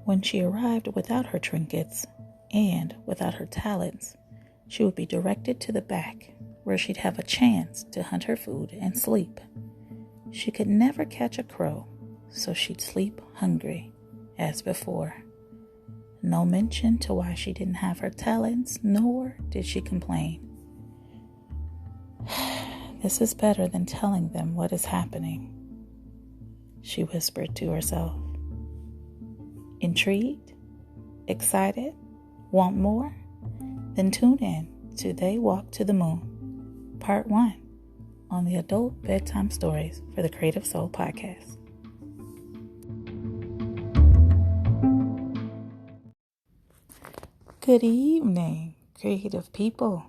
When she arrived without her trinkets and without her talents, she would be directed to the back, where she'd have a chance to hunt her food and sleep. She could never catch a crow, so she'd sleep hungry, as before. No mention to why she didn't have her talents, nor did she complain. This is better than telling them what is happening, she whispered to herself. Intrigued? Excited? Want more? Then tune in to They Walk to the Moon, Part 1, on the Adult Bedtime Stories for the Creative Soul Podcast. Good evening, creative people.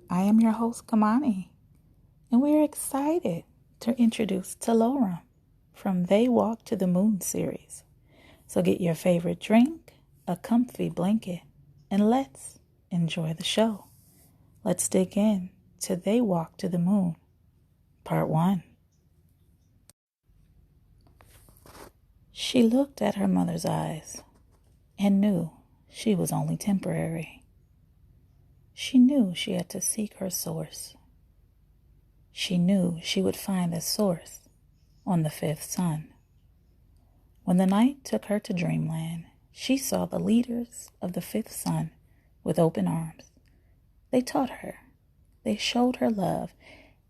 I am your host, Kamani, and we are excited to introduce Talorum from They Walk to the Moon series. So get your favorite drink, a comfy blanket, and let's enjoy the show. Let's dig in to They Walk to the Moon, Part 1. She looked at her mother's eyes and knew she was only temporary. She knew she had to seek her source. She knew she would find the source on the fifth sun. When the night took her to dreamland, she saw the leaders of the fifth sun with open arms. They taught her, they showed her love,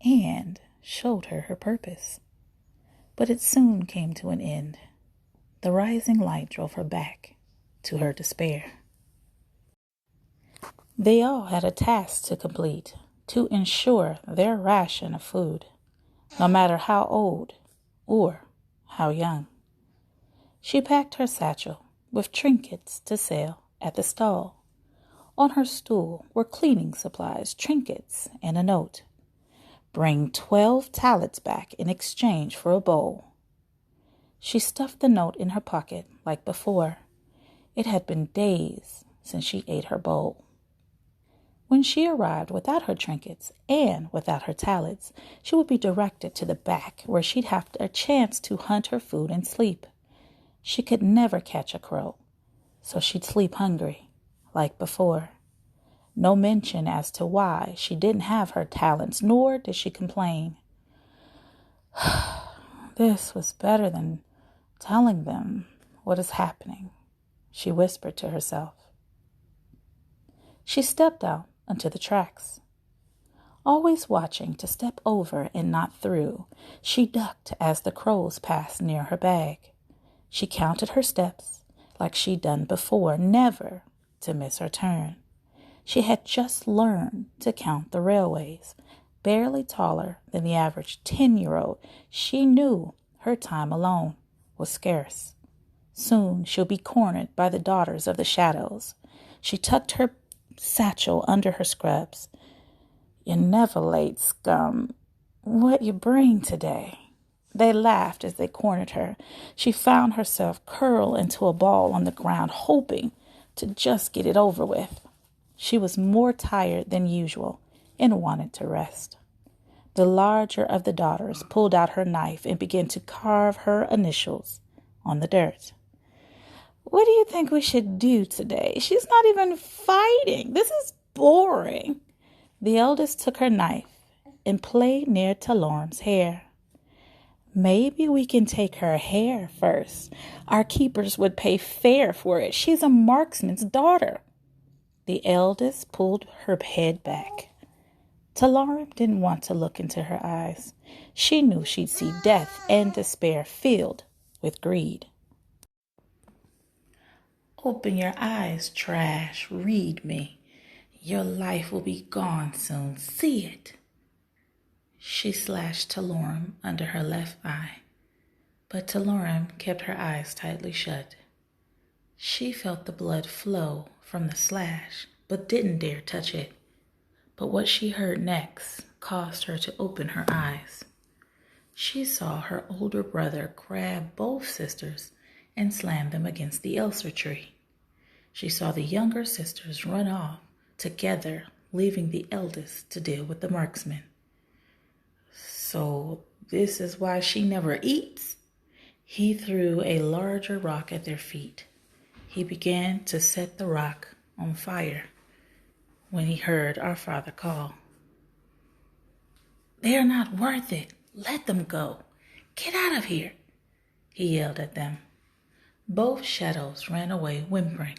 and showed her her purpose. But it soon came to an end. The rising light drove her back to her despair. They all had a task to complete to ensure their ration of food, no matter how old or how young. She packed her satchel with trinkets to sell at the stall. On her stool were cleaning supplies, trinkets, and a note. Bring 12 talents back in exchange for a bowl. She stuffed the note in her pocket like before. It had been days since she ate her bowl. When she arrived without her trinkets and without her talents, she would be directed to the back where she'd have a chance to hunt her food and sleep. She could never catch a crow, so she'd sleep hungry, like before. No mention as to why she didn't have her talents, nor did she complain. This was better than telling them what is happening, she whispered to herself. She stepped out onto the tracks. Always watching to step over and not through, she ducked as the crows passed near her bag. She counted her steps like she'd done before, never to miss her turn. She had just learned to count the railways. Barely taller than the average 10-year-old, she knew her time alone was scarce. Soon she'll be cornered by the daughters of the Shaddows. She tucked her satchel under her scrubs. You're never late, scum. What you bring today? They laughed as they cornered her. She found herself curled into a ball on the ground, hoping to just get it over with. She was more tired than usual and wanted to rest. The larger of the daughters pulled out her knife and began to carve her initials on the dirt. What do you think we should do today? She's not even fighting. This is boring. The eldest took her knife and played near Talorum's hair. Maybe we can take her hair first. Our keepers would pay fair for it. She's a marksman's daughter. The eldest pulled her head back. Talorum didn't want to look into her eyes. She knew she'd see death and despair filled with greed. Open your eyes, trash. Read me. Your life will be gone soon. See it. She slashed Talorum under her left eye, but Talorum kept her eyes tightly shut. She felt the blood flow from the slash, but didn't dare touch it. But what she heard next caused her to open her eyes. She saw her older brother grab both sisters and slam them against the Elser tree. She saw the younger sisters run off together, leaving the eldest to deal with the marksman. So this is why she never eats? He threw a larger rock at their feet. he began to set the rock on fire when he heard our father call. "They are not worth it. Let them go. Get out of here," he yelled at them. Both Shaddows ran away whimpering.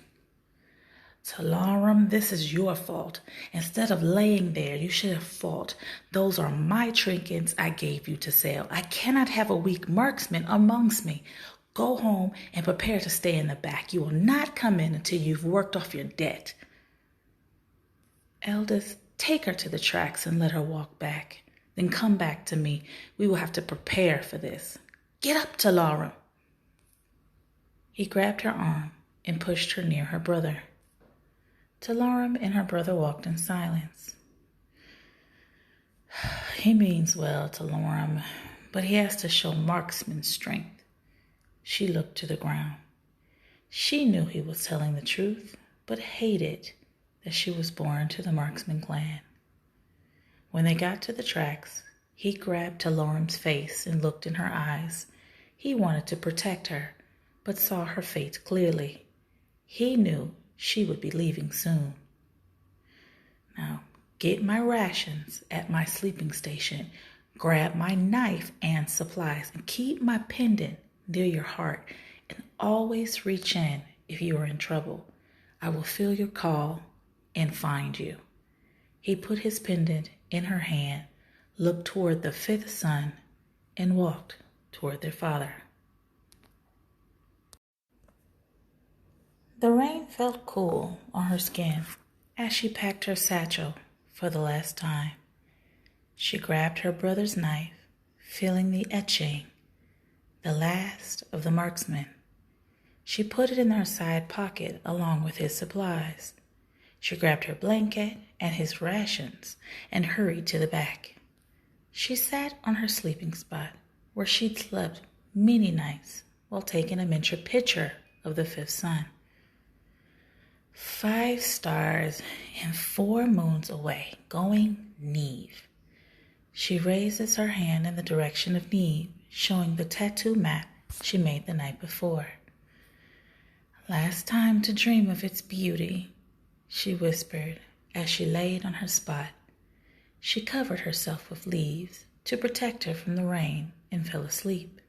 "Talorum, this is your fault. Instead of laying there, you should have fought. Those are my trinkets I gave you to sell. I cannot have a weak marksman amongst me. Go home and prepare to stay in the back. You will not come in until you've worked off your debt." "Eldest, take her to the tracks and let her walk back. Then come back to me. We will have to prepare for this. Get up, Talorum." He grabbed her arm and pushed her near her brother. Talorum and her brother walked in silence. "He means well, Talorum, but he has to show marksman strength." She looked to the ground. She knew he was telling the truth, but hated that she was born to the marksman clan. When they got to the tracks, he grabbed Talorum's face and looked in her eyes. He wanted to protect her, but saw her fate clearly. He knew she would be leaving soon. "Now, get my rations at my sleeping station, grab my knife and supplies, and keep my pendant near your heart, and always reach in if you are in trouble. I will feel your call and find you." He put his pendant in her hand, looked toward the fifth son, and walked toward their father. The rain felt cool on her skin as she packed her satchel for the last time. She grabbed her brother's knife, feeling the etching, the last of the marksmen. She put it in her side pocket along with his supplies. She grabbed her blanket and his rations and hurried to the back. She sat on her sleeping spot where she'd slept many nights while taking a miniature picture of the fifth son. 5 stars and 4 moons away, going Neve. She raises her hand in the direction of Neve, showing the tattoo map she made the night before. "Last time to dream of its beauty," she whispered as she laid on her spot. She covered herself with leaves to protect her from the rain and fell asleep.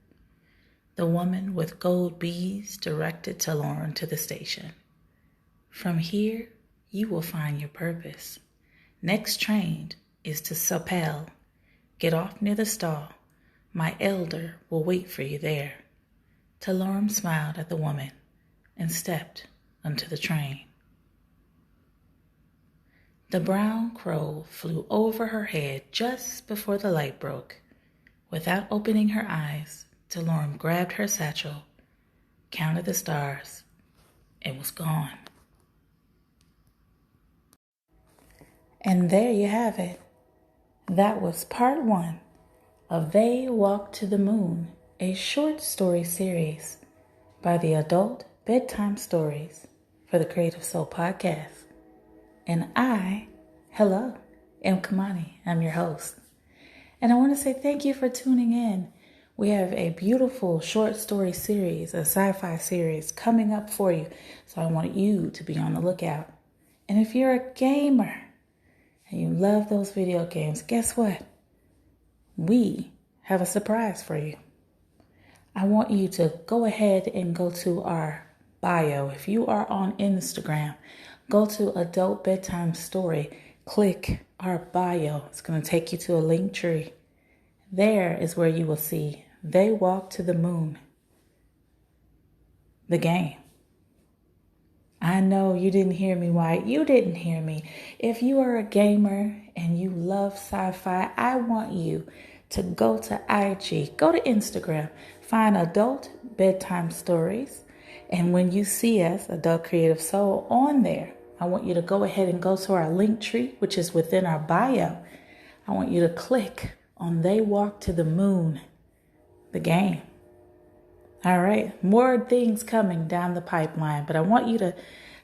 The woman with gold beads directed Talorum to the station. "From here, you will find your purpose. Next train is to Sapel. Get off near the stall. My elder will wait for you there." Talorum smiled at the woman and stepped onto the train. The brown crow flew over her head just before the light broke. Without opening her eyes, Talorum grabbed her satchel, counted the stars, and was gone. And there you have it. That was part 1 of They Walk to the Moon, a short story series by the Adult Bedtime Stories for the Creative Soul Podcast. And I, am Kamani. I'm your host. And I want to say thank you for tuning in. We have a beautiful short story series, a sci-fi series coming up for you. So I want you to be on the lookout. And if you're a gamer and you love those video games, guess what? We have a surprise for you. I want you to go ahead and go to our bio. If you are on Instagram, go to Adult Bedtime Story, click our bio. It's going to take you to a link tree. There is where you will see They Walk to the Moon, the game. I know you didn't hear me, White. You didn't hear me. If you are a gamer and you love sci-fi, I want you to go to IG, go to Instagram, find Adult Bedtime Stories. And when you see us, Adult Creative Soul, on there, I want you to go ahead and go to our link tree, which is within our bio. I want you to click on They Walk to the Moon, the game. All right, more things coming down the pipeline, but I want you to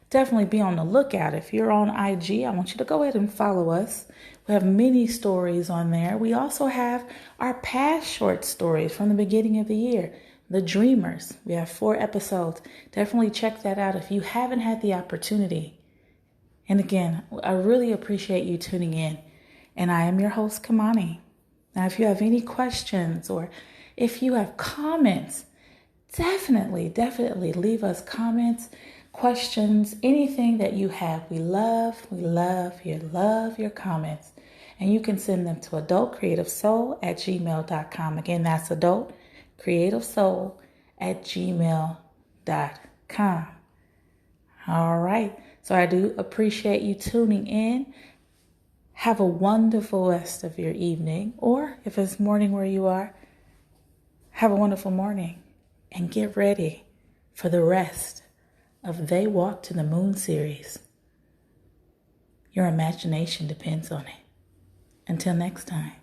definitely be on the lookout. If you're on IG, I want you to go ahead and follow us. We have many stories on there. We also have our past short stories from the beginning of the year. The Dreamers. We have 4 episodes. Definitely check that out if you haven't had the opportunity. And again, I really appreciate you tuning in. And I am your host, Kamani. Now, if you have any questions or if you have comments, definitely leave us comments, questions, anything that you have. We love your comments. And you can send them to adultcreativesoul@gmail.com. Again, that's adultcreativesoul@gmail.com. All right. So I do appreciate you tuning in. Have a wonderful rest of your evening, or if it's morning where you are, have a wonderful morning and get ready for the rest of They Walk to the Moon series. Your imagination depends on it. Until next time.